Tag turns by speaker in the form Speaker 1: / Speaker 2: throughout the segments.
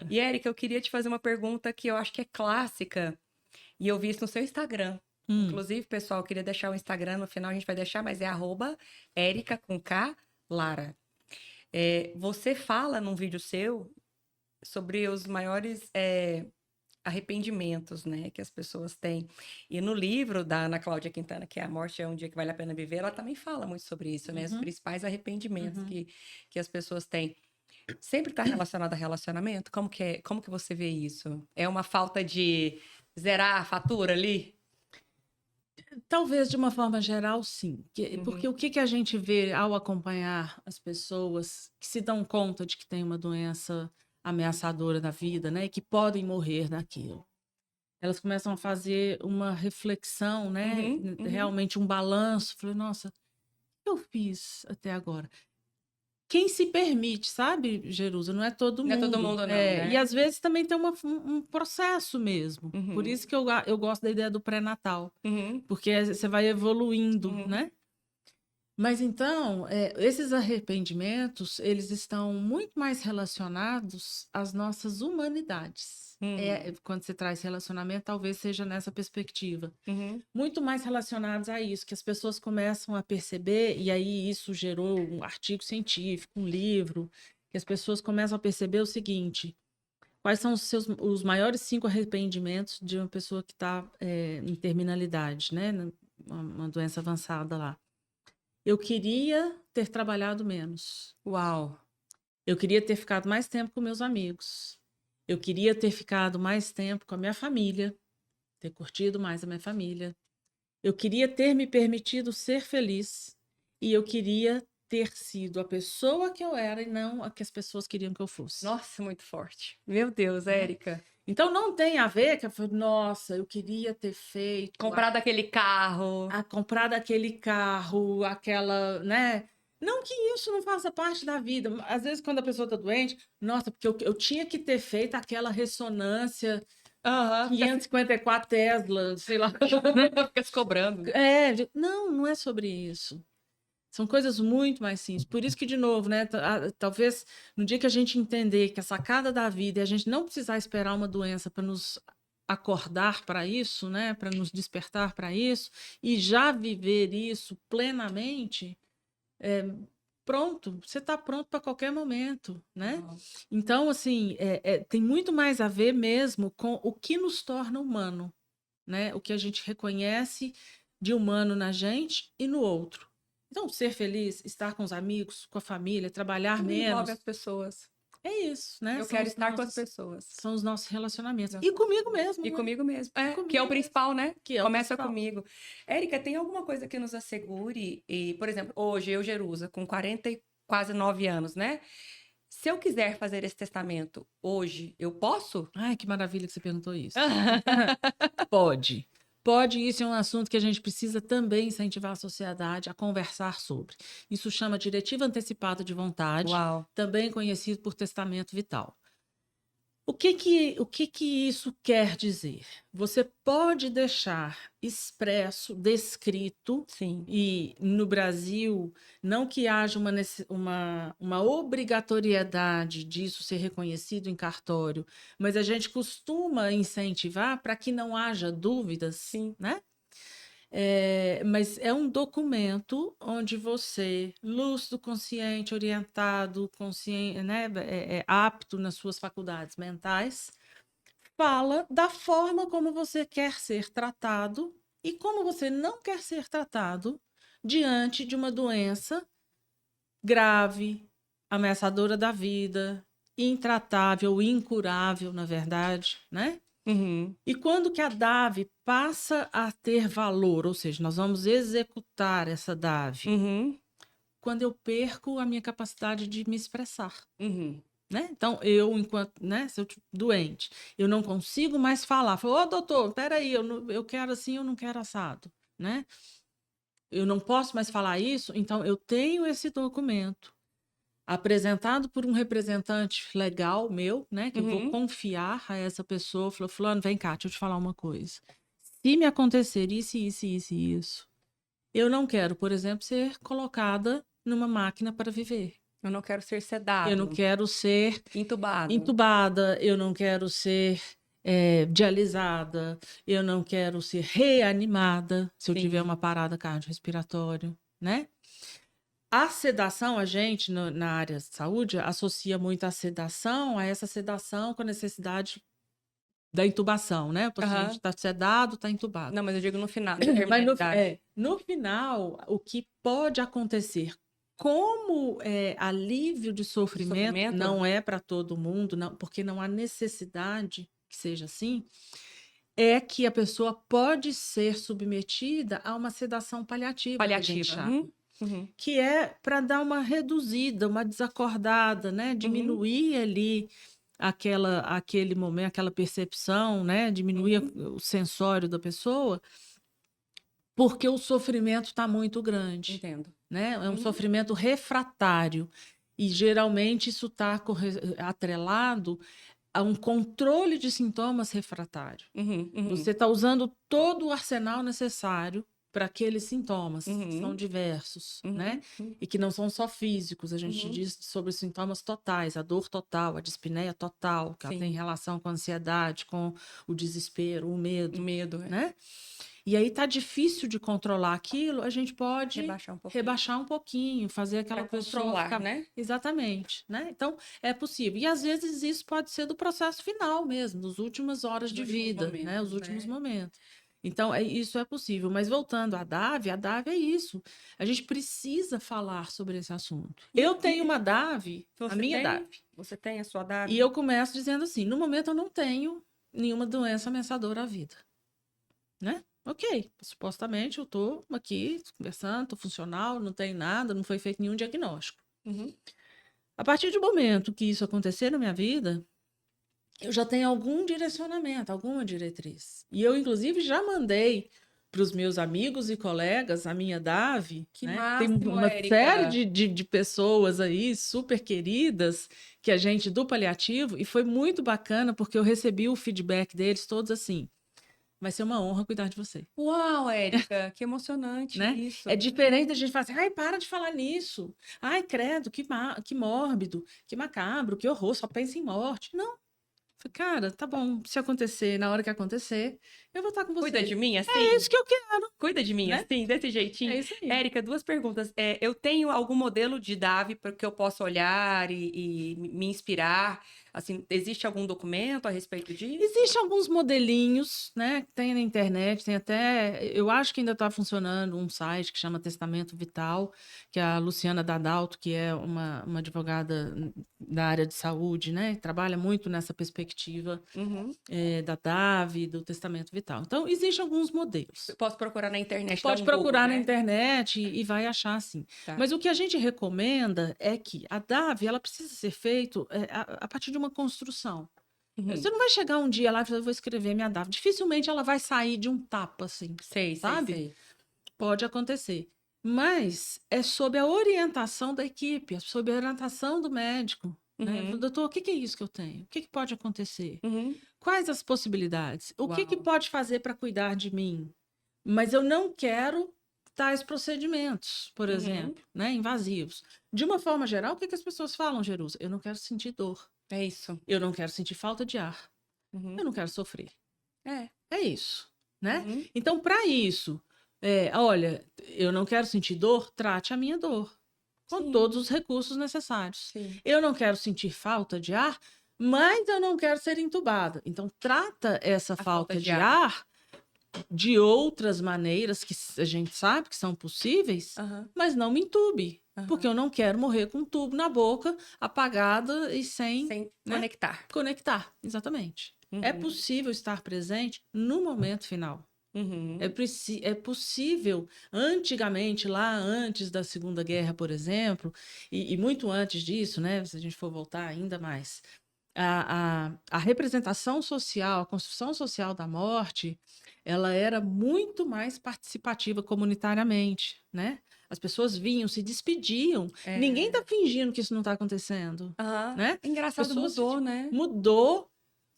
Speaker 1: E, Érica, eu queria te fazer uma pergunta que eu acho que é clássica, e eu vi isso no seu Instagram.
Speaker 2: Hum,
Speaker 1: Inclusive, pessoal, eu queria deixar o Instagram no final, a gente vai deixar, mas é @Erica com K, Lara. Você fala num vídeo seu sobre os maiores arrependimentos, né, que as pessoas têm. E no livro da Ana Cláudia Quintana, que é A Morte é um Dia que Vale a Pena Viver, ela também fala muito sobre isso, né, os
Speaker 2: uhum,
Speaker 1: principais arrependimentos
Speaker 2: uhum.
Speaker 1: que as pessoas têm. Sempre está relacionado a relacionamento? Como que é, como que você vê isso? É uma falta de zerar a fatura ali?
Speaker 2: Talvez de uma forma geral, sim. Porque
Speaker 1: Uhum,
Speaker 2: o que a gente vê ao acompanhar as pessoas que se dão conta de que tem uma doença ameaçadora da vida, né, e que podem morrer daquilo. Elas começam a fazer uma reflexão, né,
Speaker 1: uhum, uhum.
Speaker 2: realmente um balanço. Falei, nossa, o que eu fiz até agora? Quem se permite, sabe, Jerusa? Não é todo
Speaker 1: Não é todo
Speaker 2: mundo.
Speaker 1: mundo não,
Speaker 2: É, e
Speaker 1: né?
Speaker 2: às vezes também tem um processo mesmo. Por
Speaker 1: Uhum,
Speaker 2: isso que eu gosto da ideia do pré-natal,
Speaker 1: uhum,
Speaker 2: porque você vai evoluindo,
Speaker 1: uhum,
Speaker 2: né? Mas então, esses arrependimentos, eles estão muito mais relacionados às nossas humanidades. Quando você traz relacionamento, talvez seja nessa perspectiva.
Speaker 1: uhum,
Speaker 2: Muito mais relacionados a isso, que as pessoas começam a perceber, e aí isso gerou um artigo científico, um livro, que as pessoas começam a perceber o seguinte: quais são os maiores 5 arrependimentos de uma pessoa que está em terminalidade, né? Uma doença avançada lá. Eu queria ter trabalhado menos.
Speaker 1: Uau.
Speaker 2: Eu queria ter ficado mais tempo com meus amigos. Eu queria ter ficado mais tempo com a minha família, ter curtido mais a minha família. Eu queria ter me permitido ser feliz e eu queria ter sido a pessoa que eu era e não a que as pessoas queriam que eu fosse.
Speaker 1: Nossa, muito forte. Meu Deus,
Speaker 2: Né?
Speaker 1: Érica.
Speaker 2: Então não tem a ver que eu falei, nossa, eu queria ter feito
Speaker 1: Comprar daquele carro.
Speaker 2: a comprar daquele carro, aquela, né? Não que isso não faça parte da vida. Às vezes, quando a pessoa está doente, nossa, porque eu tinha que ter feito aquela ressonância
Speaker 1: Aham, fica,
Speaker 2: 554 Tesla, sei lá.
Speaker 1: fica se cobrando, né?
Speaker 2: Não, não é sobre isso. São coisas muito mais simples. Por isso que, de novo, né? Talvez no dia que a gente entender que a sacada da vida é a gente não precisar esperar uma doença para nos acordar para isso, né? Para nos despertar para isso, e já viver isso plenamente, é, pronto, você está pronto para qualquer momento, né?
Speaker 1: Uau.
Speaker 2: Então, assim, tem muito mais a ver mesmo com o que nos torna humano, né? O que a gente reconhece de humano na gente e no outro. Então, ser feliz, estar com os amigos, com a família, trabalhar
Speaker 1: Tudo envolve as
Speaker 2: menos,
Speaker 1: pessoas.
Speaker 2: é isso, né?
Speaker 1: Eu quero estar com as pessoas.
Speaker 2: São os nossos relacionamentos. E
Speaker 1: Exato.
Speaker 2: comigo mesmo,
Speaker 1: E
Speaker 2: né?
Speaker 1: comigo mesmo.
Speaker 2: E
Speaker 1: Que é o
Speaker 2: comigo mesmo,
Speaker 1: principal, né?
Speaker 2: que é o
Speaker 1: Começa
Speaker 2: principal.
Speaker 1: comigo. Érica, tem alguma coisa que nos assegure? E, por exemplo, hoje eu, Jerusa, com 40 e quase 9 anos, né? Se eu quiser fazer esse testamento hoje, eu posso?
Speaker 2: Ai, que maravilha que você perguntou isso. Pode. Pode, isso é um assunto que a gente precisa também incentivar a sociedade a conversar sobre. Isso chama diretiva antecipada de vontade,
Speaker 1: Uau.
Speaker 2: também conhecido por testamento vital. O que que isso quer dizer? Você pode deixar expresso, descrito,
Speaker 1: Sim.
Speaker 2: e no Brasil, não que haja uma obrigatoriedade disso ser reconhecido em cartório, mas a gente costuma incentivar para que não haja dúvidas,
Speaker 1: Sim.
Speaker 2: né? Mas é um documento onde você, lúcido, consciente, orientado, consciente, né, apto nas suas faculdades mentais, fala da forma como você quer ser tratado e como você não quer ser tratado diante de uma doença grave, ameaçadora da vida, intratável, incurável, na verdade, né?
Speaker 1: Uhum.
Speaker 2: E quando que a DAV passa a ter valor, ou seja, nós vamos executar essa DAV,
Speaker 1: Uhum.
Speaker 2: quando eu perco a minha capacidade de me expressar,
Speaker 1: Uhum.
Speaker 2: né? Então, eu, enquanto, né, se eu doente, eu não consigo mais falar. Falo, ô, doutor, peraí, eu quero assim, eu não quero assado, né? Eu não posso mais falar isso, então eu tenho esse documento apresentado por um representante legal meu, né, que eu vou
Speaker 1: Uhum.
Speaker 2: confiar a essa pessoa, falou, fulano, vem cá, deixa eu te falar uma coisa. Se me acontecer isso, isso, isso e isso, eu não quero, por exemplo, ser colocada numa máquina para viver.
Speaker 1: Eu não quero ser
Speaker 2: eu não
Speaker 1: sedado,
Speaker 2: quero ser
Speaker 1: entubado.
Speaker 2: entubada, eu não quero ser dialisada, eu não quero ser reanimada se eu tiver
Speaker 1: Sim.
Speaker 2: uma parada cardiorrespiratória, né? A sedação, a gente, na área de saúde, associa muito a sedação a essa sedação com a necessidade da intubação, né? O paciente
Speaker 1: Aham.
Speaker 2: está sedado, está entubado.
Speaker 1: Não, mas eu digo no final, na
Speaker 2: Mas
Speaker 1: terminalidade.
Speaker 2: no final, o que pode acontecer como alívio de
Speaker 1: De
Speaker 2: sofrimento,
Speaker 1: sofrimento?
Speaker 2: não é para todo mundo, não, porque não há necessidade que seja assim, é que a pessoa pode ser submetida a uma sedação paliativa, que a gente
Speaker 1: Paliativa.
Speaker 2: chama,
Speaker 1: Uhum.
Speaker 2: que é para dar uma reduzida, uma desacordada, né? Diminuir ali aquele momento, aquela percepção, né? Diminuir o sensório da pessoa, porque o sofrimento está muito grande,
Speaker 1: Entendo.
Speaker 2: né? É um sofrimento refratário. E geralmente isso está atrelado a um controle de sintomas refratário. Você está usando todo o arsenal necessário para aqueles sintomas, que são diversos, né? E que não são só físicos. A gente diz sobre os sintomas totais, a dor total, a dispneia total, que ela tem
Speaker 1: Sim.
Speaker 2: relação com a ansiedade, com o desespero, o medo,
Speaker 1: Medo,
Speaker 2: né? E aí tá difícil de controlar aquilo, a gente pode
Speaker 1: rebaixar
Speaker 2: um pouquinho, fazer aquela
Speaker 1: pra
Speaker 2: pessoa
Speaker 1: controlar,
Speaker 2: ficar.
Speaker 1: né?
Speaker 2: Exatamente, né? Então, é possível. E às vezes isso pode ser do processo final mesmo, das últimas horas de
Speaker 1: Nos últimos
Speaker 2: vida, né? Os
Speaker 1: momentos,
Speaker 2: últimos
Speaker 1: né?
Speaker 2: momentos. Então, isso é possível. Mas voltando à DAV, a DAV é isso. A gente precisa falar sobre esse assunto. Eu tenho uma DAV, a minha DAV.
Speaker 1: Você tem a sua DAV?
Speaker 2: E eu começo dizendo assim: no momento eu não tenho nenhuma doença ameaçadora à vida, né? Ok, supostamente eu tô aqui conversando, tô funcional, não tem nada, não foi feito nenhum diagnóstico. A partir do momento que isso acontecer na minha vida, eu já tenho algum direcionamento, alguma diretriz. E eu, inclusive, já mandei para os meus amigos e colegas a minha DAV,
Speaker 1: Que
Speaker 2: né? Tem
Speaker 1: máximo,
Speaker 2: uma série
Speaker 1: Érica.
Speaker 2: de pessoas aí super queridas que a gente do paliativo, e foi muito bacana porque eu recebi o feedback deles todos assim: vai ser uma honra cuidar de você.
Speaker 1: Uau, Érica, que emocionante
Speaker 2: Né?
Speaker 1: isso.
Speaker 2: É diferente da gente falar assim: ai, para de falar nisso. Ai, credo, que mórbido, que macabro, que horror, só pensa em morte. Não. Falei, cara, tá bom, se acontecer, na hora que acontecer, eu vou estar com
Speaker 1: Cuida de
Speaker 2: você.
Speaker 1: mim
Speaker 2: É
Speaker 1: assim?
Speaker 2: isso que eu quero,
Speaker 1: Cuida de mim
Speaker 2: né?
Speaker 1: assim, desse jeitinho?
Speaker 2: É isso aí.
Speaker 1: Érica, duas perguntas. Eu tenho algum modelo de DAV para que eu possa olhar e me inspirar? Assim, existe algum documento a respeito disso?
Speaker 2: Existem alguns modelinhos, né? Que tem na internet, tem até. Eu acho que ainda está funcionando um site que chama Testamento Vital, que é a Luciana Dadalto, que é uma advogada da área de saúde, né? Trabalha muito nessa perspectiva da DAV, do Testamento Vital. Então, existem alguns modelos.
Speaker 1: Eu posso procurar na internet, dar
Speaker 2: Pode
Speaker 1: um
Speaker 2: procurar
Speaker 1: Google,
Speaker 2: na
Speaker 1: né?
Speaker 2: internet e vai achar assim.
Speaker 1: Tá.
Speaker 2: Mas o que a gente recomenda é que a DAV ela precisa ser feita a partir de uma construção. Você não vai chegar um dia lá e falar, eu vou escrever minha DAV. Dificilmente ela vai sair de um tapa, assim,
Speaker 1: Sei,
Speaker 2: sabe?
Speaker 1: sei.
Speaker 2: Pode acontecer. Mas é sob a orientação da equipe, é sob a orientação do médico. Né? Doutor, o que é isso que eu tenho? O que pode acontecer? Quais as possibilidades? O que
Speaker 1: Uau.
Speaker 2: pode fazer para cuidar de mim? Mas eu não quero tais procedimentos, por exemplo, né, invasivos. De uma forma geral, o que as pessoas falam, Jerusa? Eu não quero sentir dor.
Speaker 1: É isso.
Speaker 2: Eu não quero sentir falta de ar. Eu não quero sofrer. É isso, né? Então, para isso, olha, eu não quero sentir dor, trate a minha dor com
Speaker 1: Sim.
Speaker 2: todos os recursos necessários.
Speaker 1: Sim.
Speaker 2: Eu não quero sentir falta de ar, mas eu não quero ser entubada. Então, trata essa falta de ar de outras maneiras que a gente sabe que são possíveis, mas não me entube. Porque eu não quero morrer com um tubo na boca, apagada e sem né, conectar. Exatamente. É possível estar presente no momento final. É possível, antigamente, lá antes da Segunda Guerra, por exemplo, e muito antes disso, né, se a gente for voltar ainda mais, a representação social, a construção social da morte, ela era muito mais participativa comunitariamente, né? As pessoas vinham, se despediam. Ninguém está fingindo que isso não está acontecendo, né?
Speaker 1: Engraçado, mudou, né?
Speaker 2: Mudou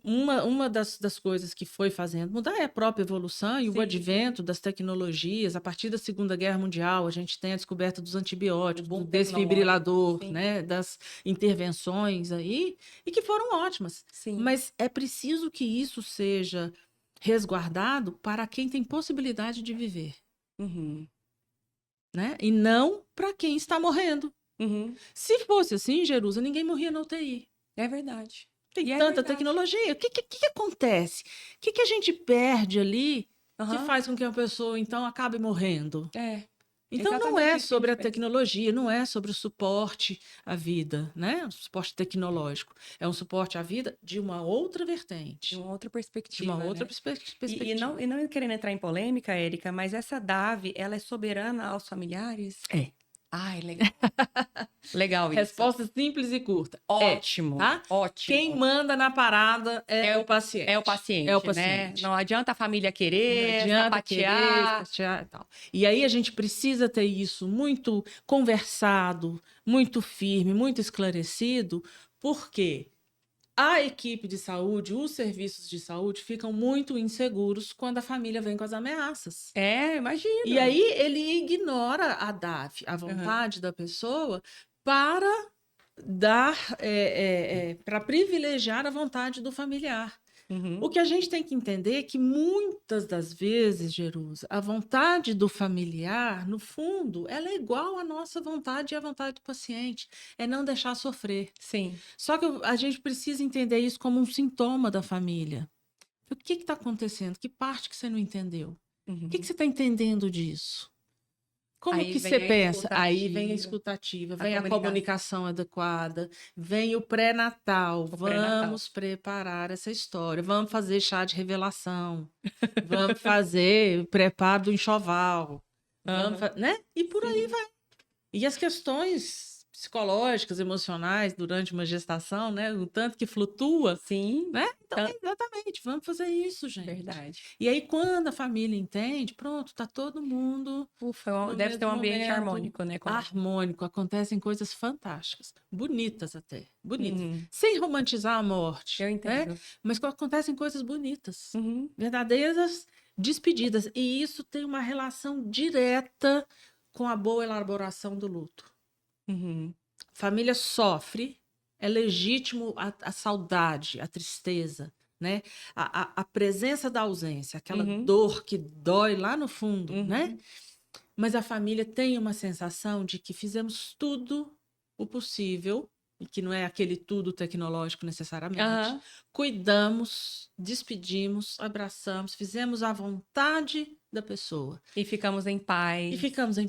Speaker 2: uma das coisas que foi fazendo mudar é a própria evolução e o
Speaker 1: Sim.
Speaker 2: advento das tecnologias. A partir da Segunda Guerra Mundial, a gente tem a descoberta dos antibióticos,
Speaker 1: O boom
Speaker 2: do desfibrilador,
Speaker 1: tecnológico, sim.
Speaker 2: né, das intervenções aí, e que foram ótimas.
Speaker 1: Sim.
Speaker 2: Mas é preciso que isso seja resguardado para quem tem possibilidade de viver,
Speaker 1: Uhum.
Speaker 2: né? E não para quem está morrendo.
Speaker 1: Uhum.
Speaker 2: Se fosse assim, Jerusa, ninguém morria na UTI.
Speaker 1: É verdade.
Speaker 2: Tem
Speaker 1: E é
Speaker 2: tanta
Speaker 1: verdade.
Speaker 2: tecnologia. O que acontece? O que a gente perde ali que
Speaker 1: Aham.
Speaker 2: faz com que a pessoa, então, acabe morrendo?
Speaker 1: É.
Speaker 2: Então, não
Speaker 1: Exatamente
Speaker 2: é
Speaker 1: isso que a
Speaker 2: sobre a
Speaker 1: gente pensa.
Speaker 2: tecnologia, não é sobre o suporte à vida, né? O suporte tecnológico. É um suporte à vida de uma outra
Speaker 1: De
Speaker 2: vertente,
Speaker 1: uma outra
Speaker 2: de
Speaker 1: perspectiva,
Speaker 2: uma outra
Speaker 1: né?
Speaker 2: perspectiva.
Speaker 1: E não querendo entrar em polêmica, Érica, mas essa DAV, ela é soberana aos familiares?
Speaker 2: É.
Speaker 1: Ai, legal. Legal isso.
Speaker 2: Resposta simples e curta.
Speaker 1: Ótimo,
Speaker 2: Tá?
Speaker 1: ótimo.
Speaker 2: Quem manda na parada é o paciente.
Speaker 1: É o paciente,
Speaker 2: É o
Speaker 1: né?
Speaker 2: paciente.
Speaker 1: Não adianta a família
Speaker 2: Não
Speaker 1: querer,
Speaker 2: adianta querer
Speaker 1: sapatear.
Speaker 2: sapatear e tal. E aí a gente precisa ter isso muito conversado, muito firme, muito esclarecido, porque a equipe de saúde, os serviços de saúde ficam muito inseguros quando a família vem com as ameaças.
Speaker 1: É,
Speaker 2: E
Speaker 1: imagina.
Speaker 2: aí ele ignora a DAF, a vontade da pessoa, para dar, para privilegiar a vontade do familiar.
Speaker 1: Uhum.
Speaker 2: O que a gente tem que entender é que muitas das vezes, Jerusa, a vontade do familiar, no fundo, ela é igual à nossa vontade e à vontade do paciente. É não deixar sofrer.
Speaker 1: Sim.
Speaker 2: Só que a gente precisa entender isso como um sintoma da família. O que está acontecendo? Que parte que você não entendeu?
Speaker 1: Uhum.
Speaker 2: O que você está entendendo disso? Como
Speaker 1: Aí
Speaker 2: que
Speaker 1: vem
Speaker 2: você
Speaker 1: a
Speaker 2: pensa? Aí vem a
Speaker 1: escutativa,
Speaker 2: escutativa,
Speaker 1: a
Speaker 2: vem a comunicação adequada, vem o pré-natal.
Speaker 1: pré-natal.
Speaker 2: Vamos preparar essa história. Vamos fazer chá de revelação. Vamos fazer preparo do enxoval. Vamos,
Speaker 1: Aham.
Speaker 2: né? E por aí
Speaker 1: Sim.
Speaker 2: vai. E as questões psicológicas, emocionais durante uma gestação, né? O tanto que flutua,
Speaker 1: Sim,
Speaker 2: né? Então, exatamente, vamos fazer isso, gente.
Speaker 1: verdade.
Speaker 2: E aí, quando a família entende, pronto, tá todo mundo
Speaker 1: Ufa,
Speaker 2: no
Speaker 1: deve ser um
Speaker 2: mesmo
Speaker 1: ambiente
Speaker 2: momento,
Speaker 1: harmônico, né?
Speaker 2: harmônico. Acontecem coisas fantásticas, bonitas até, bonitas.
Speaker 1: Uhum.
Speaker 2: Sem romantizar a morte,
Speaker 1: Eu
Speaker 2: né?
Speaker 1: entendo.
Speaker 2: Mas acontecem coisas bonitas,
Speaker 1: Uhum.
Speaker 2: verdadeiras despedidas. E isso tem uma relação direta com a boa elaboração do luto.
Speaker 1: Uhum.
Speaker 2: Família sofre, é legítimo a saudade, a tristeza, né? A presença da ausência, aquela
Speaker 1: Uhum.
Speaker 2: dor que dói lá no fundo,
Speaker 1: Uhum.
Speaker 2: né? Mas a família tem uma sensação de que fizemos tudo o possível, e que não é aquele tudo tecnológico necessariamente.
Speaker 1: Aham.
Speaker 2: Cuidamos, despedimos, abraçamos, fizemos a vontade da pessoa.
Speaker 1: E ficamos em
Speaker 2: E
Speaker 1: paz.
Speaker 2: ficamos em